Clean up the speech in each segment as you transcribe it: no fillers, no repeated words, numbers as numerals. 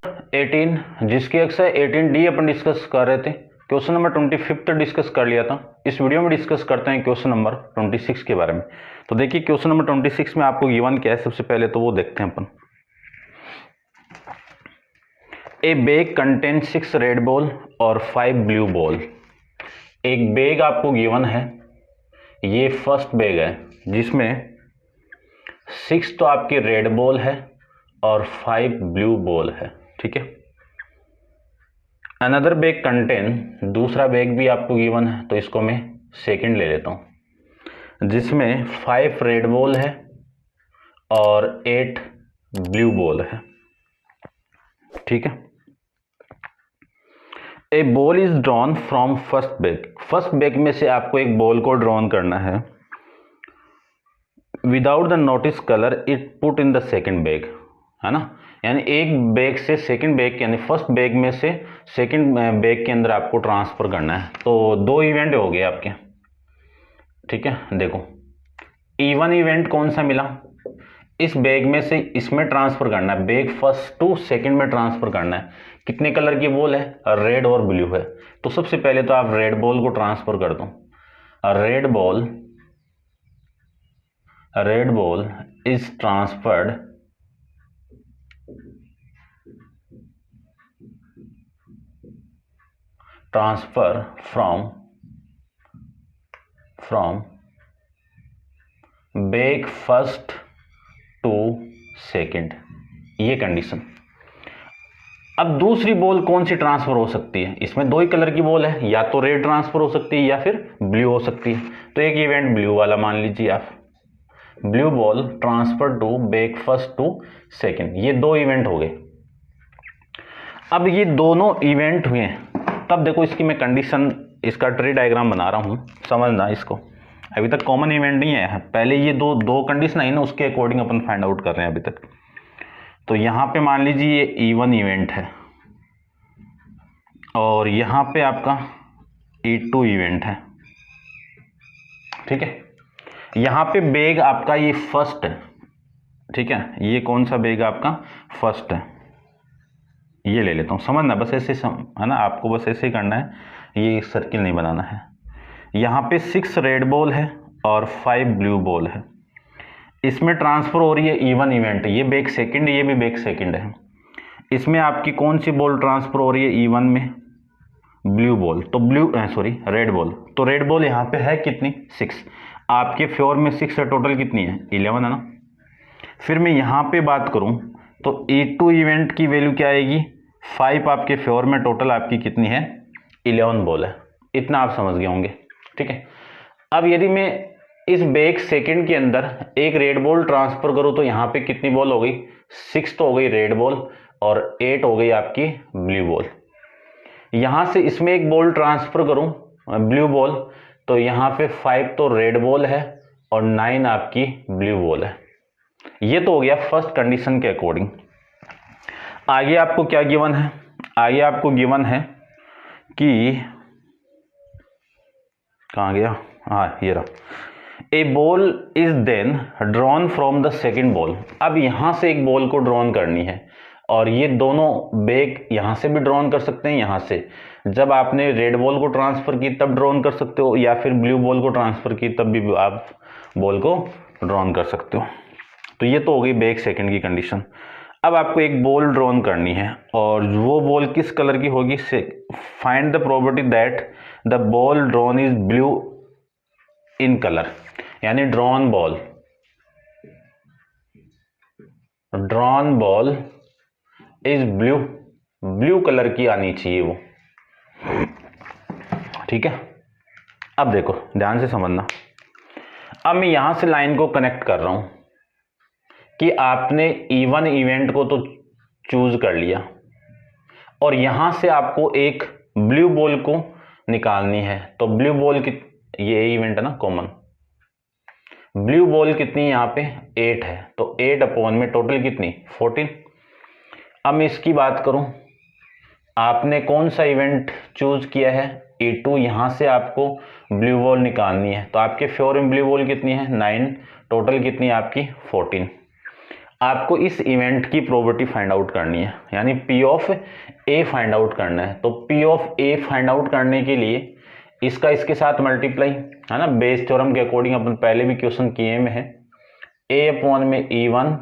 18 जिसकी अक्सर 18D अपन discuss कर रहे थे। क्वेश्चन नंबर 25 डिस्कस कर लिया था। इस वीडियो में डिस्कस करते हैं क्वेश्चन नंबर 26 के बारे में। तो देखिए क्वेश्चन नंबर 26 में आपको गिवन क्या है, सबसे पहले तो वो देखते हैं अपन। A bag contain 6 red ball और 5 ब्लू बॉल। एक बैग आपको गिवन है, ये फर्स्ट बैग है जिसमें 6 तो आपकी रेड बॉल है और 5 ब्लू बॉल है, ठीक है। अनदर बैग कंटेन, दूसरा बैग भी आपको गिवन है, तो इसको मैं सेकंड ले लेता हूं, जिसमें 5 रेड बॉल है और 8 ब्लू बॉल है, ठीक है। A ball is drawn from first bag. First bag में से आपको एक बॉल को ड्रॉन करना है। Without the notice colour it put in the second bag, है ना। यानी एक बैग से सेकंड बैग यानी फर्स्ट बैग में से सेकंड बैग के अंदर आपको ट्रांसफर करना है। तो 2 इवेंट हो गए आपके, ठीक है। देखो E1 इवेंट कौन सा मिला, इस बैग में से इसमें ट्रांसफर करना है, बैग फर्स्ट टू सेकंड में ट्रांसफर करना है। कितने कलर की बॉल है, रेड और ब्लू है। तो सबसे पहले तो आप रेड बॉल को ट्रांसफर कर दो। Red ball is transferred from bag first to second, ये कंडीशन। अब दूसरी बॉल कौन सी ट्रांसफर हो सकती है, इसमें 2 ही कलर की बॉल है, या तो रेड ट्रांसफर हो सकती है या फिर ब्लू हो सकती है। तो एक इवेंट ब्लू वाला मान लीजिए आप, blue ball transfer to bag first to second, ये 2 इवेंट हो गए। अब ये दोनों इवेंट हुए, तब देखो इसकी मैं कंडीशन, इसका ट्री डायग्राम बना रहा हूं, समझना इसको। अभी तक कॉमन इवेंट नहीं है, पहले ये दो कंडीशन आई ना, उसके अकॉर्डिंग अपन फाइंड आउट कर रहे हैं अभी तक। तो यहां पे मान लीजिए ये E1 इवेंट है और यहां पे आपका E2 इवेंट है, ठीक है। यहां पे बैग आपका ये फर्स्ट है, ठीक है। ये कौन सा बैग आपका फर्स्ट है, ये ले लेता हूं, समझना बस ऐसे है ना, आपको बस ऐसे ही करना है, ये सर्किल नहीं बनाना है। यहाँ पे 6 रेड बॉल है और 5 ब्लू बॉल है, इसमें ट्रांसफर हो रही है E1 इवेंट, ये बैग सेकंड, ये भी बैग सेकंड है। इसमें आपकी कौन सी बॉल ट्रांसफर हो रही है E1 में, ब्लू बॉल। तो रेड बॉल। तो रेड बॉल यहाँ पे है कितनी, 6। आपके फ्योर में 6 है, टोटल कितनी है, 11 है ना। फिर मैं यहाँ पे बात करूँ तो E2 इवेंट की वैल्यू क्या आएगी, 5 आपके फ्योर में, टोटल आपकी कितनी है, 11 बॉल है। इतना आप समझ गए होंगे, ठीक है। अब यदि मैं इस बैग सेकंड के अंदर एक रेड बॉल ट्रांसफर करूं तो यहाँ पे कितनी बॉल हो गई, 6 तो हो गई रेड बॉल और 8 हो गई आपकी ब्लू बॉल। यहां से इसमें एक बॉल ट्रांसफर करूं ब्लू बॉल, तो यहाँ पे 5 तो रेड बॉल है और 9 आपकी ब्लू बॉल है। ये तो हो गया फर्स्ट कंडीशन के अकॉर्डिंग। आगे आपको क्या गिवन है, आगे आपको गिवन है कि कहाँ गया, हाँ ये रहा, a ball is then drawn from the second ball. अब यहां से एक बॉल को ड्रॉन करनी है और ये दोनों बैग यहां से भी ड्रॉन कर सकते हैं, यहां से जब आपने रेड बॉल को ट्रांसफर की तब ड्रॉन कर सकते हो, या फिर ब्लू बॉल को ट्रांसफर की तब भी आप बॉल को ड्रॉन कर सकते हो। तो ये तो हो गई बैग सेकेंड की कंडीशन। अब आपको एक बॉल ड्रॉन करनी है और वो बॉल किस कलर की होगी, find the probability that the ball drawn is blue in colour. यानी drawn ball is blue colour की आनी चाहिए वो, ठीक है। अब देखो ध्यान से समझना, अब मैं यहां से लाइन को कनेक्ट कर रहा हूं कि आपने E1 इवेंट को तो चूज कर लिया और यहां से आपको एक ब्लू बॉल को निकालनी है। तो ब्लू बॉल की, ये इवेंट है ना कॉमन, ब्लू बॉल कितनी यहाँ पे 8 है, तो 8 अपॉन में टोटल कितनी 14। अब मैं इसकी बात करूं, आपने कौन सा इवेंट चूज किया है E2, यहां से आपको ब्लू बॉल निकालनी है, तो आपके फ्योर में ब्लू बॉल कितनी है 9, टोटल कितनी है आपकी 14। आपको इस इवेंट की प्रोबेबिलिटी फाइंड आउट करनी है, यानी P of A find out करना है। तो p of A find out करने के लिए इसका इसके साथ मल्टीप्लाई, है ना, बेस थ्योरम के अकॉर्डिंग अपन पहले भी क्वेश्चन किए में है, ए अपॉन में E1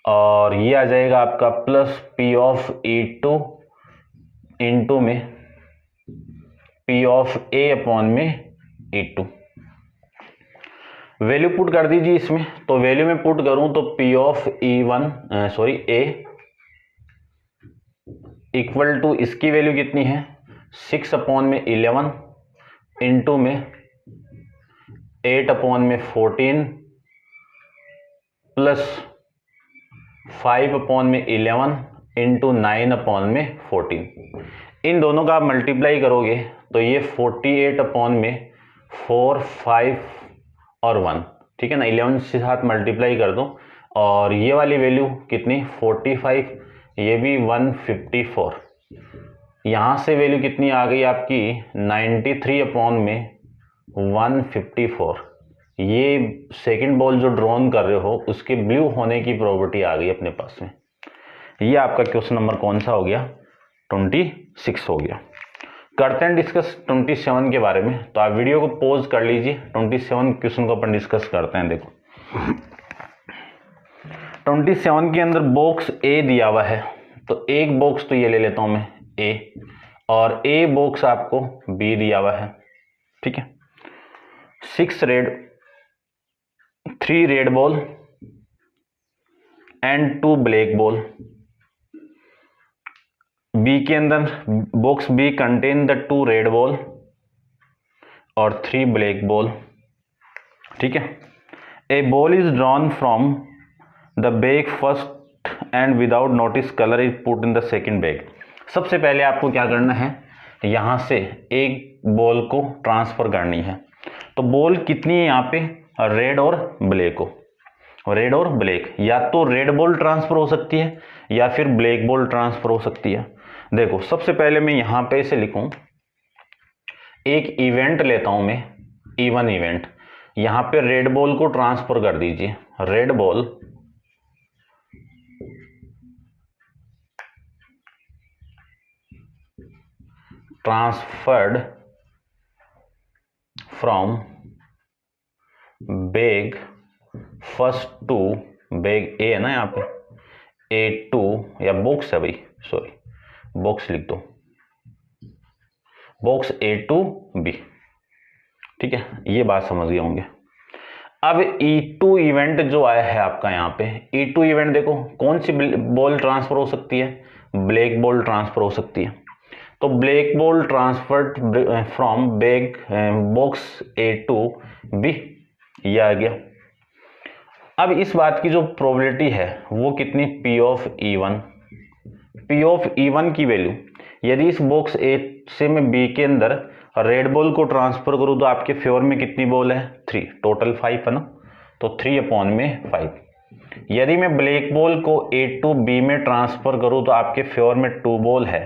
और ये आ जाएगा आपका plus P of E2 into में पी ऑफ ए अपॉन में E2। वैल्यू पुट कर दीजिए इसमें, तो वैल्यू में पुट करूं तो p of a equal to इसकी वैल्यू कितनी है 6 अपॉन में 11 इंटू में 8 अपॉन में 14 प्लस 5 अपॉन में 11 इंटू 9 अपॉन में 14। इन दोनों का आप मल्टीप्लाई करोगे तो ये 48 अपॉन में 4, 5 और 1, ठीक है ना, 11 के साथ मल्टीप्लाई कर दो और ये वाली वैल्यू कितनी 45, ये भी 154। यहाँ से वैल्यू कितनी आ गई आपकी 93 अपॉन में 154। ये सेकंड बॉल जो ड्रॉन कर रहे हो उसके ब्लू होने की प्रोबेबिलिटी आ गई अपने पास में। ये आपका क्वेश्चन नंबर कौन सा हो गया 26 हो गया। करते हैं डिस्कस 27 के बारे में। तो आप वीडियो को पॉज कर लीजिए, 27 क्वेश्चन को अपन डिस्कस करते हैं। देखो 27 के अंदर बॉक्स ए दिया हुआ है, तो एक बॉक्स तो ये ले लेता हूं मैं ए, और ए बॉक्स आपको बी दिया हुआ है, ठीक है। 6 red 3 red ball and 2 black ball. B के अंदर box B contain the 2 red ball और 3 ब्लैक बॉल, ठीक है। A ball is drawn from the bag first and without notice colour is put in the second bag. सबसे पहले आपको क्या करना है, यहां से एक बॉल को ट्रांसफर करनी है। तो बॉल कितनी है यहाँ पे रेड और ब्लैक को, रेड और ब्लैक, या तो रेड बॉल ट्रांसफर हो सकती है या फिर ब्लैक बॉल ट्रांसफर हो सकती है। देखो सबसे पहले मैं यहां पे इसे लिखूं, एक इवेंट लेता हूं मैं E1 इवेंट, यहां पे रेड बॉल को ट्रांसफर कर दीजिए, red ball transferred from bag first to bag A, है ना यहाँ पे A2, या बॉक्स है भाई, सॉरी बॉक्स लिख दो, बॉक्स A2 B, ठीक है। ये बात समझ गए होंगे। अब E2 इवेंट जो आया है आपका यहाँ पे, E2 इवेंट देखो कौन सी बॉल ट्रांसफर हो सकती है, ब्लैक बॉल ट्रांसफर हो सकती है। तो black ball transferred from bag box A2 B, ये आ गया। अब इस बात की जो प्रोबेबिलिटी है वो कितनी P of E1, P of E1 की वैल्यू, यदि इस बॉक्स ए से मैं बी के अंदर रेड बॉल को ट्रांसफर करूं तो आपके फेवर में कितनी बॉल है 3, टोटल 5 है ना, तो 3 अपॉन में 5। यदि मैं ब्लैक बॉल को A2 B में ट्रांसफर करूं तो आपके फेवर में 2 बॉल है,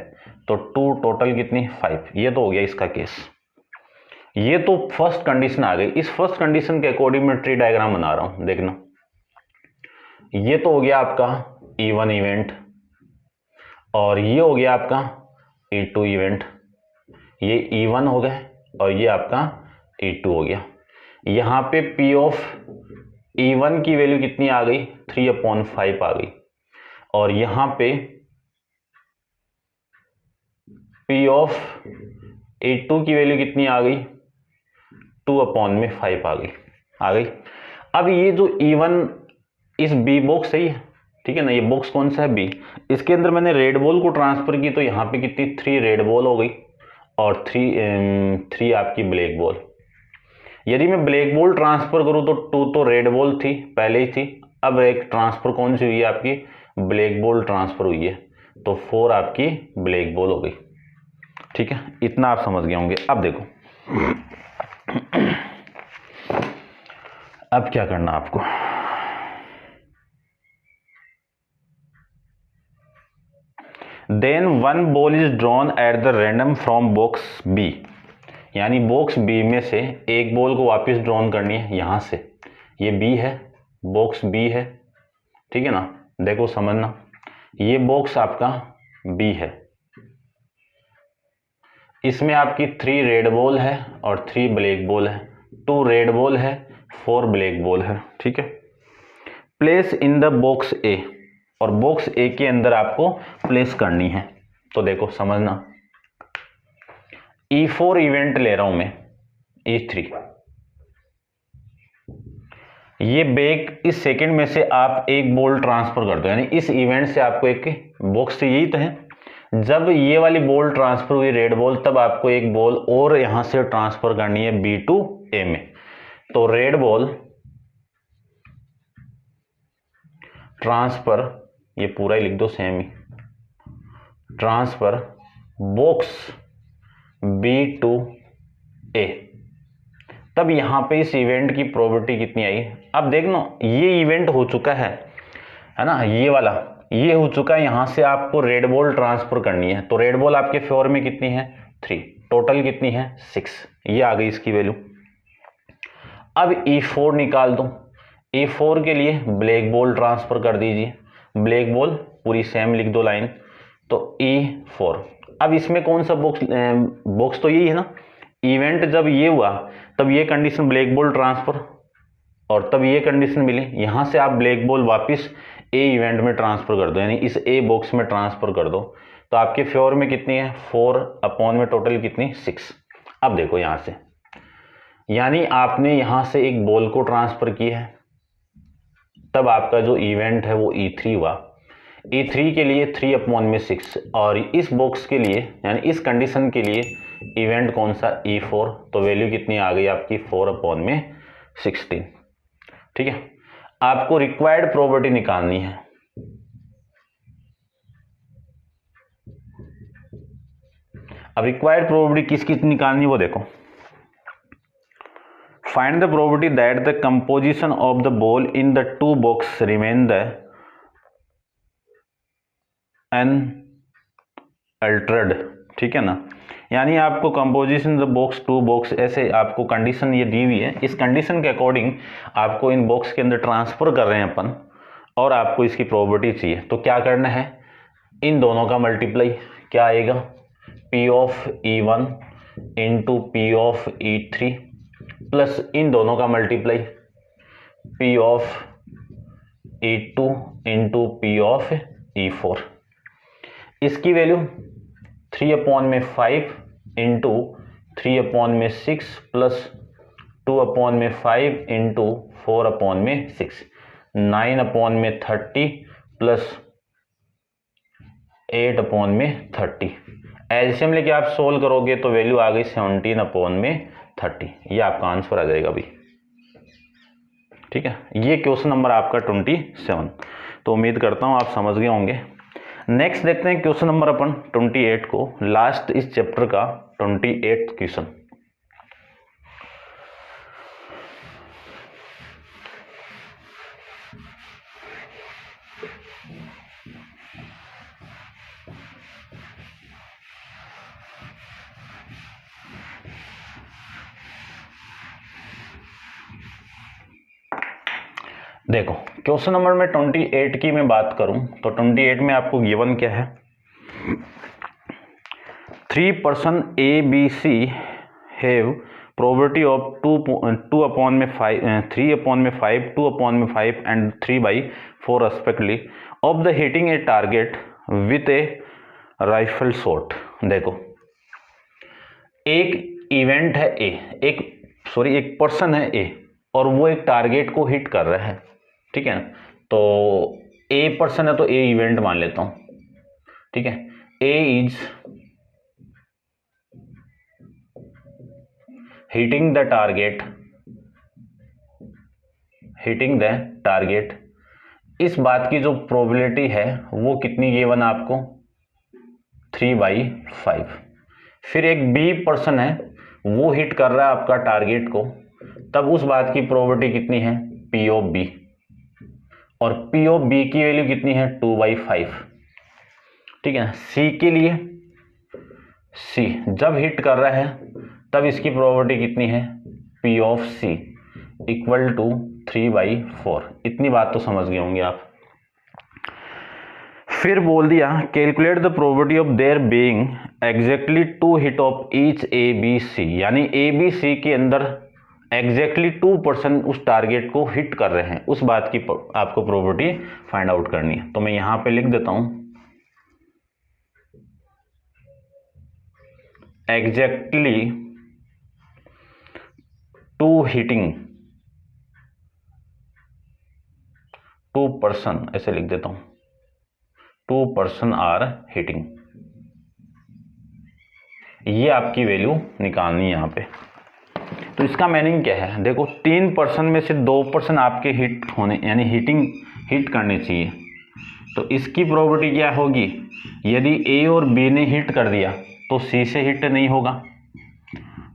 तो 2 टोटल कितनी 5। ये तो हो गया इसका केस। ये तो फर्स्ट कंडीशन आ गई। इस फर्स्ट कंडीशन के अकॉर्डिंग मैं ट्री डायग्राम बना रहा हूं, देखना। ये तो हो गया आपका E1 इवेंट और ये हो गया आपका E2 इवेंट, ये E1 हो गया और ये आपका E2 हो गया। यहाँ पे P ऑफ E1 की वैल्यू कितनी आ गई 3 अपॉन 5 आ गई, और यहाँ पे P ऑफ A2 की वैल्यू कितनी आ गई 2 अपॉन में 5 आ गई। अब ये जो E1 इस B बॉक्स है, ठीक है ना, ये बॉक्स कौन सा है B, इसके अंदर मैंने रेड बॉल को ट्रांसफर की तो यहाँ पे कितनी 3 रेड बॉल हो गई और 3 आपकी ब्लैक बॉल। यदि मैं ब्लैक बॉल ट्रांसफर करूँ तो 2 तो रेड बॉल थी पहले ही थी, अब एक ट्रांसफर कौन सी हुई है आपकी ब्लैक बॉल ट्रांसफर हुई है, तो 4 आपकी ब्लैक बॉल हो गई, ठीक है। इतना आप समझ गए होंगे। अब देखो अब क्या करना आपको, then 1 ball is drawn at the random from box b, यानी बॉक्स बी में से एक बॉल को वापस ड्रॉन करनी है। यहां से ये बी है, बॉक्स बी है, ठीक है ना। देखो समझना, ये बॉक्स आपका बी है, इसमें आपकी 3 रेड बॉल है और 3 ब्लैक बॉल है, 2 रेड बॉल है, 4 ब्लैक बॉल है। ठीक है, प्लेस इन द बॉक्स ए, और बॉक्स ए के अंदर आपको प्लेस करनी है। तो देखो समझना, E4 इवेंट ले रहा हूं मैं, E3, ये बैग इस सेकंड में से आप एक बॉल ट्रांसफर कर दो, यानी इस इवेंट से आपको एक बॉक्स से, यही तो है, जब ये वाली बॉल ट्रांसफर हुई रेड बॉल, तब आपको एक बॉल और यहां से ट्रांसफर करनी है बी टू ए में। तो रेड बॉल ट्रांसफर, ये पूरा ही लिख दो सेम ही, transfer box B to A, तब यहां पे इस इवेंट की प्रोबेबिलिटी कितनी आई। अब देखना, ये इवेंट हो चुका है ना, ये वाला ये हो चुका है, यहां से आपको रेड बॉल ट्रांसफर करनी है। तो रेड बॉल आपके फेवर में कितनी है 3, टोटल कितनी है 6, ये आ गई इसकी वैल्यू। अब E4 निकाल दो, E4 के लिए ब्लैक बॉल ट्रांसफर कर दीजिए, ब्लैक बॉल पूरी सेम लिख दो लाइन, तो E4। अब इसमें कौन सा बॉक्स तो यही है ना, इवेंट जब ये हुआ तब ये कंडीशन ब्लैक बॉल ट्रांसफर, और तब ये कंडीशन मिली, यहां से आप ब्लैक बॉल वापस ए इवेंट में ट्रांसफर कर दो, यानी इस ए बॉक्स में ट्रांसफर कर दो, तो आपके फेवर में कितनी है 4 अपॉन में टोटल कितनी 6। अब देखो यहां से, यानी आपने यहां से एक बॉल को ट्रांसफर की है, तब आपका जो इवेंट है वो E3 हुआ, E3 के लिए 3 अपॉन में 6, और इस बॉक्स के लिए यानी इस कंडीशन के लिए इवेंट कौन सा E4, तो वैल्यू कितनी आ गई आपकी 4 अपॉन में 16। ठीक है, आपको रिक्वायर्ड प्रोबेबिलिटी निकालनी है। अब रिक्वायर्ड प्रोबेबिलिटी किस किस निकालनी है वो देखो, find the probability that the composition of the ball in the 2 box remain the unaltered. ठीक है ना, यानी आपको कंपोजिशन द बॉक्स 2 बॉक्स, ऐसे आपको कंडीशन ये दी हुई है, इस कंडीशन के अकॉर्डिंग आपको इन बॉक्स के अंदर ट्रांसफर कर रहे हैं अपन, और आपको इसकी प्रोबेबिलिटी चाहिए। तो क्या करना है, इन दोनों का मल्टीप्लाई, क्या आएगा P of E1 into P of E3 plus इन दोनों का multiply P of E2 into P of E4। इसकी वैल्यू 3 अपॉन में 5 इंटू 3 अपॉन में 6 प्लस 2 अपॉन में 5 इंटू 4 अपॉन में 6, 9 अपॉन में 30 प्लस 8 अपॉन में 30। एलसीएम लेके आप सोल्व करोगे तो वैल्यू आ गई 17 अपॉन में 30, ये आपका आंसर आ जाएगा भाई। ठीक है, ये क्वेश्चन नंबर आपका 27। तो उम्मीद करता हूं आप समझ गए होंगे। नेक्स्ट देखते हैं क्वेश्चन नंबर अपन 28 को, लास्ट इस चैप्टर का 28 क्वेश्चन। देखो क्वेश्चन नंबर में 28 की मैं बात करूं तो 28 में आपको गिवन क्या है, 3 person ABC have probability of 2 upon में 5, 3 अपॉन में 5, 2 अपॉन में 5 and 3/4 respectively of the hitting a target with a rifle shot. देखो एक इवेंट है ए, एक पर्सन है ए, और वो एक टारगेट को हिट कर रहा है। ठीक है, तो ए पर्सन है तो ए इवेंट मान लेता हूं। ठीक है, ए इज हिटिंग द टारगेट, इस बात की जो प्रोबेबिलिटी है वो कितनी गिवन आपको 3/5। फिर एक बी पर्सन है, वो हिट कर रहा है आपका टारगेट को, तब उस बात की प्रोबेबिलिटी कितनी है P ऑफ बी, और P ऑफ बी की वैल्यू कितनी है 2/5। ठीक है, सी के लिए, सी जब हिट कर रहा है तब इसकी प्रोबेबिलिटी कितनी है P of c equal to 3/4। इतनी बात तो समझ गए होंगे आप। फिर बोल दिया calculate the probability of there being exactly 2 hit of each a b c, यानी ए बी सी के अंदर एग्जैक्टली 2% उस टारगेट को हिट कर रहे हैं, उस बात की आपको प्रोबेबिलिटी फाइंड आउट करनी है। तो मैं यहां पे लिख देता हूं एग्जैक्टली 2 हिटिंग 2%, ऐसे लिख देता हूं 2% आर हिटिंग। ये आपकी वैल्यू निकालनी है यहाँ पे। तो इसका मीनिंग क्या है, देखो 3% में से 2% आपके हिट होने यानी हिट करने चाहिए। तो इसकी प्रोबेबिलिटी क्या होगी, यदि ए और बी ने हिट कर दिया तो सी से हिट नहीं होगा,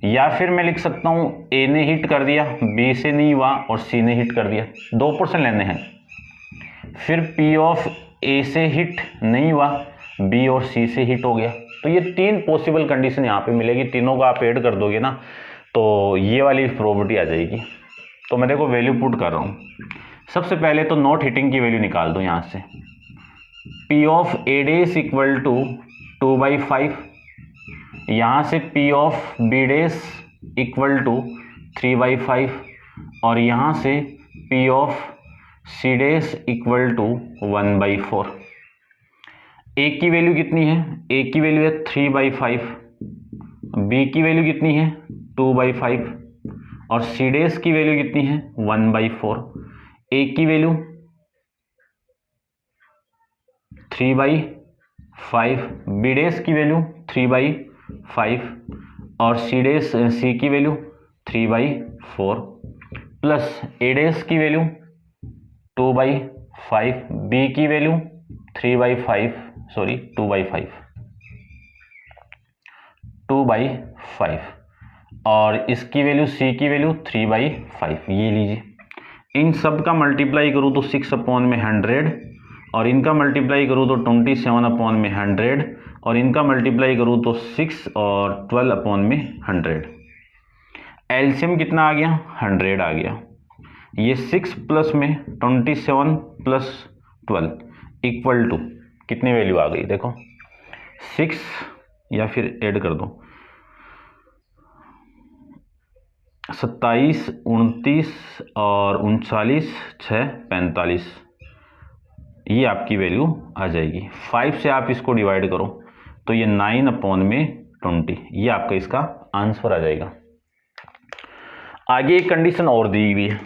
या फिर मैं लिख सकता हूं ए ने हिट कर दिया, बी से नहीं हुआ और सी ने हिट कर दिया, 2% लेने हैं। फिर पी ऑफ ए से हिट नहीं हुआ, बी और सी से हिट हो गया। तो ये 3 पॉसिबल कंडीशन यहाँ पे मिलेगी, तीनों को आप ऐड कर दोगे ना तो ये वाली प्रोबेबिलिटी आ जाएगी। तो मैं देखो वैल्यू पुट कर रहा हूँ। सबसे पहले तो नॉट हिटिंग की वैल्यू निकाल दो यहाँ से, p of a dash equal to 2/5, यहाँ से p of b dash equal to 3/5 और यहाँ से p of c dash equal to 1/4। A की वैल्यू कितनी है, ए की वैल्यू है 3/5, बी की वैल्यू कितनी है 2/5 और सी डेस की वैल्यू कितनी है 1/4। ए की वैल्यू 3/5, बी डेस की वैल्यू 3/5 और सी की वैल्यू 3/4 प्लस ए डेस की वैल्यू 2/5, बी की वैल्यू 2/5 और इसकी वैल्यू सी की वैल्यू 3/5। ये लीजिए, इन सब का मल्टीप्लाई करूँ तो 6/100 और इनका मल्टीप्लाई करूँ तो 27/100 और इनका मल्टीप्लाई करूँ तो 6 और 12/100। एलसीएम कितना आ गया 100 आ गया। ये 6 प्लस में 27 प्लस 12 इक्वल टू कितनी वैल्यू आ गई, देखो 6 या फिर ऐड कर दो 27, 29 और 39, 6, 45, ये आपकी वैल्यू आ जाएगी। 5 से आप इसको डिवाइड करो तो ये 9/20, ये आपका इसका आंसर आ जाएगा। आगे एक कंडीशन और दी हुई है,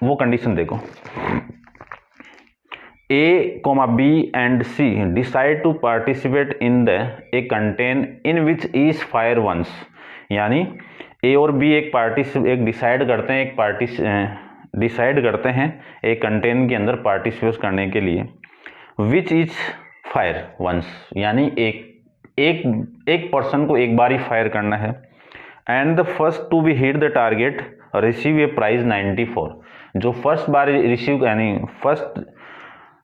वो कंडीशन देखो, A, B and C decide to participate in a content in which each fire once, यानी A और B डिसाइड करते हैं एक कंटेंट के अंदर पार्टिसिपेट करने के लिए, विच इज फायर वंस, यानी एक पर्सन को एक बार ही फायर करना है, and the first to be hit the target receive a prize 94, जो फर्स्ट बार रिसीव यानी फर्स्ट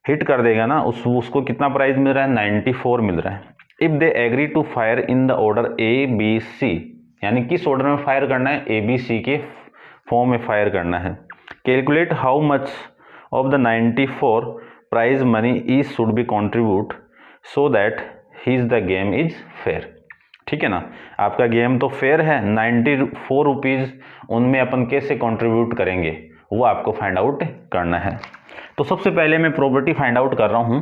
हिट कर देगा ना उसको कितना प्राइज मिल रहा है 94 मिल रहा है। If they agree to fire in the order a b c, यानी किस ऑर्डर में फायर करना है, ए बी सी के फॉर्म में फायर करना है। Calculate how much of the 94 prize money is should be contribute so that his the game is fair. ठीक है ना, आपका गेम तो फेयर है, 94 रुपीज़ उनमें अपन कैसे कंट्रीब्यूट करेंगे वो आपको फाइंड आउट करना है। तो सबसे पहले मैं प्रोबेबिलिटी फाइंड आउट कर रहा हूं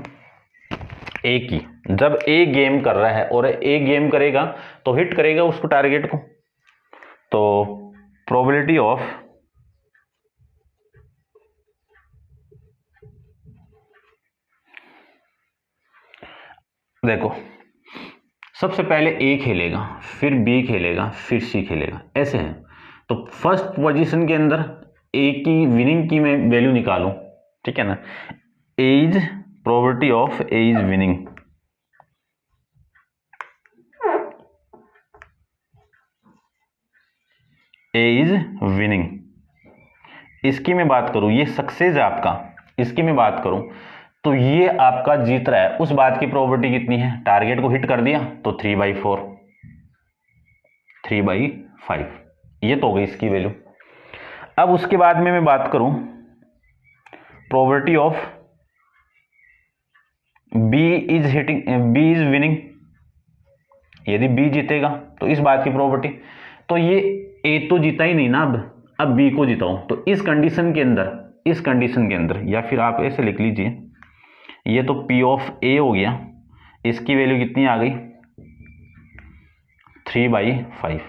ए की। जब ए गेम कर रहा है और ए गेम करेगा तो हिट करेगा उसको टारगेट को, तो प्रोबेबिलिटी ऑफ देखो सबसे पहले ए खेलेगा, फिर बी खेलेगा, फिर सी खेलेगा, ऐसे है। तो फर्स्ट पोजीशन के अंदर ए की विनिंग की मैं वैल्यू निकालूं, ठीक है ना, A is probability of A is winning, A is winning, इसकी मैं बात करूं, ये सक्सेस है आपका, इसकी मैं बात करूं तो ये आपका जीत रहा है, उस बात की प्रोबेबिलिटी कितनी है, टारगेट को हिट कर दिया तो 3/4, 3/5, ये तो हो गई इसकी वैल्यू। अब उसके बाद में मैं बात करूं probability of B is winning, यदि बी जीतेगा तो इस बात की प्रोबेबिलिटी, तो ये ए तो जीता ही नहीं ना, अब बी को जिताओ, तो इस कंडीशन के अंदर या फिर आप ऐसे लिख लीजिए, ये तो पी ऑफ ए हो गया, इसकी वैल्यू कितनी आ गई 3/5।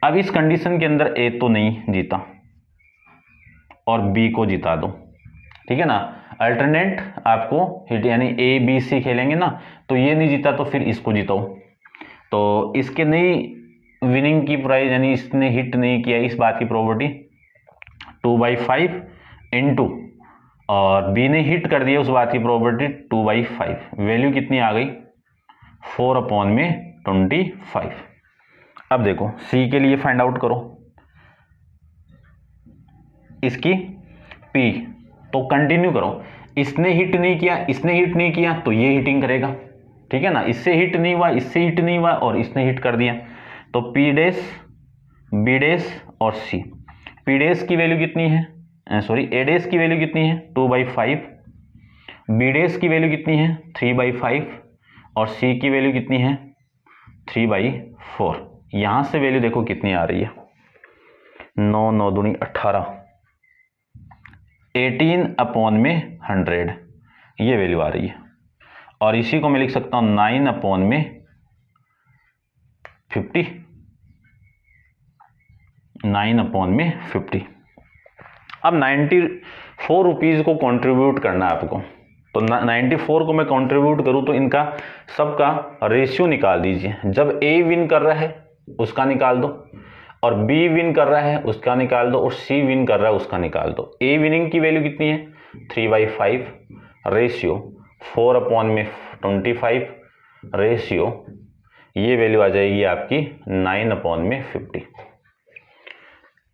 अब इस कंडीशन के अंदर ए तो नहीं जीता और बी को जिता दो, ठीक है ना, अल्टरनेट आपको हिट यानी ए बी सी खेलेंगे ना, तो ये नहीं जीता तो फिर इसको जिताओ, तो इसके नहीं विनिंग की प्राइस यानी इसने हिट नहीं किया इस बात की प्रोबेबिलिटी 2/5 इंटू, और बी ने हिट कर दिया उस बात की प्रोबेबिलिटी 2/5, वैल्यू कितनी आ गई 4/25। अब देखो सी के लिए फाइंड आउट करो इसकी पी, तो कंटिन्यू करो, इसने हिट नहीं किया तो ये हिटिंग करेगा, ठीक है ना, इससे हिट नहीं हुआ और इसने हिट कर दिया, तो पी डैश बी डैश और सी, पी डैश की वैल्यू कितनी है, ए डैश की वैल्यू कितनी है 2/5, बी डैश की वैल्यू कितनी है 3/5 और सी की वैल्यू कितनी है 3/4। यहां से वैल्यू देखो कितनी आ रही है, 9 9 दूनी 18, 18/100 ये वैल्यू आ रही है, और इसी को मैं लिख सकता हूं 9/50, 9/50। अब 94 रुपीज को कंट्रीब्यूट करना है आपको, तो 94 को मैं कंट्रीब्यूट करूं तो इनका सबका रेशियो निकाल दीजिए, जब ए विन कर रहा है उसका निकाल दो, और बी विन कर रहा है उसका निकाल दो, और सी विन कर रहा है उसका निकाल दो। ए विनिंग की वैल्यू कितनी है 3/5, रेशियो 4/25, रेशियो ये वैल्यू आ जाएगी आपकी 9/50।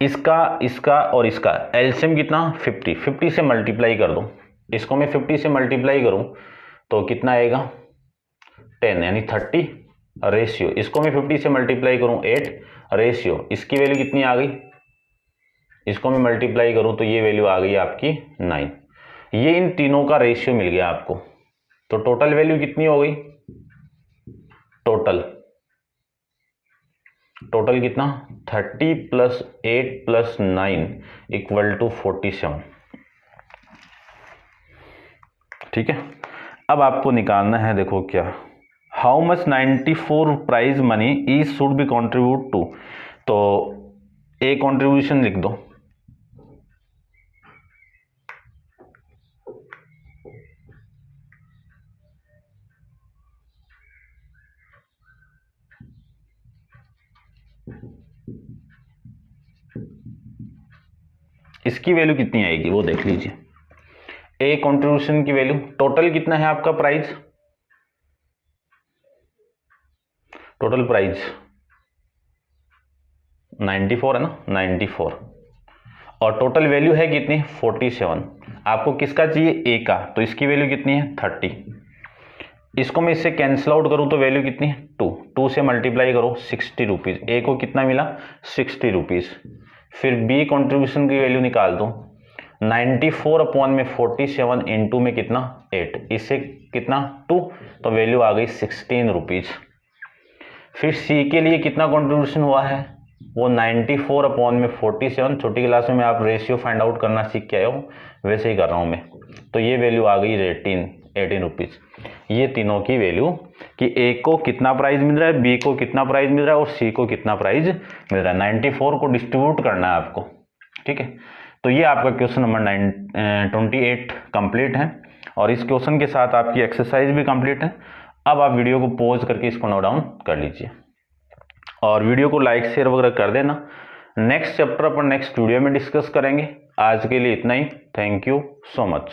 इसका और इसका एलसीएम कितना 50, 50 से मल्टीप्लाई कर दो, इसको मैं 50 से मल्टीप्लाई करूं तो कितना आएगा 10 यानी 30, रेशियो इसको मैं 50 से मल्टीप्लाई करूं 8, रेशियो इसकी वैल्यू कितनी आ गई, इसको मैं मल्टीप्लाई करूं तो ये वैल्यू आ गई आपकी 9। ये इन तीनों का रेशियो मिल गया आपको, तो टोटल वैल्यू कितनी हो गई, टोटल कितना 30 + 8 + 9 = 47, ठीक है। अब आपको निकालना है, देखो क्या, how much 94 prize money is should be contribute to, तो ए कॉन्ट्रीब्यूशन लिख दो, इसकी वैल्यू कितनी आएगी वो देख लीजिए, ए कंट्रीब्यूशन की वैल्यू, टोटल कितना है आपका प्राइस, टोटल प्राइस 94 है ना, 94, और टोटल वैल्यू है कितनी 47, आपको किसका चाहिए ए का, तो इसकी वैल्यू कितनी है 30, इसको मैं इससे कैंसिल आउट करूं तो वैल्यू कितनी है 2 से मल्टीप्लाई करो 60 रुपीज, ए को कितना मिला 60 रुपीज, फिर बी कंट्रीब्यूशन की वैल्यू निकाल दो, 94/47 इंटू में कितना 8, इससे कितना 2, तो वैल्यू आ गई 16 रुपीज। फिर सी के लिए कितना कंट्रीब्यूशन हुआ है, वो 94/47, छोटी क्लास में आप रेशियो फाइंड आउट करना सीख के आए हो, वैसे ही कर रहा हूं मैं, तो ये वैल्यू आ गई 18 रुपीज। ये तीनों की वैल्यू कि ए को कितना प्राइस मिल रहा है, बी को कितना प्राइस मिल रहा है और सी को कितना प्राइस मिल रहा है, 94 को डिस्ट्रीब्यूट करना है आपको, ठीक है। तो ये आपका क्वेश्चन नंबर 28 कंप्लीट है, और इस क्वेश्चन के साथ आपकी एक्सरसाइज भी कंप्लीट है। अब आप वीडियो को पॉज करके इसको नोट डाउन कर लीजिए, और वीडियो को लाइक शेयर वगैरह कर देना। नेक्स्ट चैप्टर पर नेक्स्ट वीडियो में डिस्कस करेंगे। आज के लिए इतना ही, थैंक यू सो मच।